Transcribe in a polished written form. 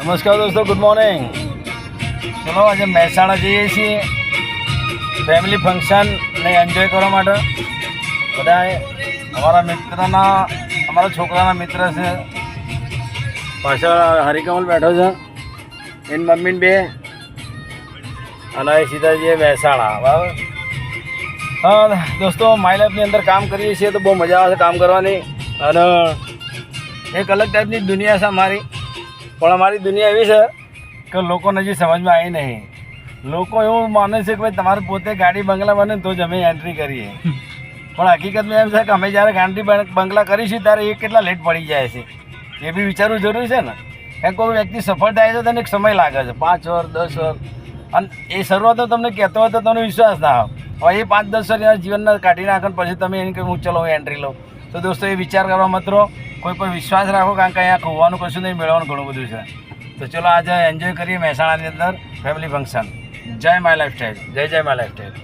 નમસ્કાર દોસ્તો, good morning. ચલો આજે મહેસાણા જઈએ છીએ ફેમિલી ફંક્શનને એન્જોય કરવા માટે. બધાએ અમારા છોકરાના મિત્ર છે. પાછળ હરિકમલ બેઠો છે, એની મમ્મીને બે, અને સીધા જઈએ મહેસાણા. બરાબર. હા દોસ્તો, માય લાઈફની અંદર કામ કરીએ છીએ તો બહુ મજા આવે છે કામ કરવાની, અને એક અલગ ટાઈપની દુનિયા છે અમારી. પણ અમારી દુનિયા એવી છે કે લોકોને હજી સમજમાં આવી નહીં. લોકો એવું માને છે કે ભાઈ તમારે પોતે ગાડી બંગલા બને તો જ અમે એન્ટ્રી કરીએ, પણ હકીકતમાં એમ છે કે અમે જ્યારે ગાડી બંગલા કરીશું ત્યારે એ કેટલા લેટ પડી જાય છે એ બી વિચારવું જરૂરી છે ને. કારણ કોઈ વ્યક્તિ સફળ થાય છે તેને એક સમય લાગે છે, 5 વર્ષ 10 વર્ષ, અને એ શરૂઆતમાં તમને કહેતો હોય તો તમને વિશ્વાસ ના આવે. હવે એ 5-10 વર્ષ એના જીવનના કાઢી નાખો પછી તમે એને કહ્યું હું ચલો હું એન્ટ્રી લઉં. તો દોસ્તો એ વિચાર કરવા મત રહો, કોઈ પર વિશ્વાસ રાખો, કારણ કે અહીંયા ખોવાનું કશું નહીં, મેળવવાનું ઘણું બધું છે. તો ચલો આજે એન્જોય કરીએ મહેસાણાની અંદર ફેમિલી ફંક્શન. જય માય લાઈફસ્ટાઈલ, જય માય લાઈફસ્ટાઈલ.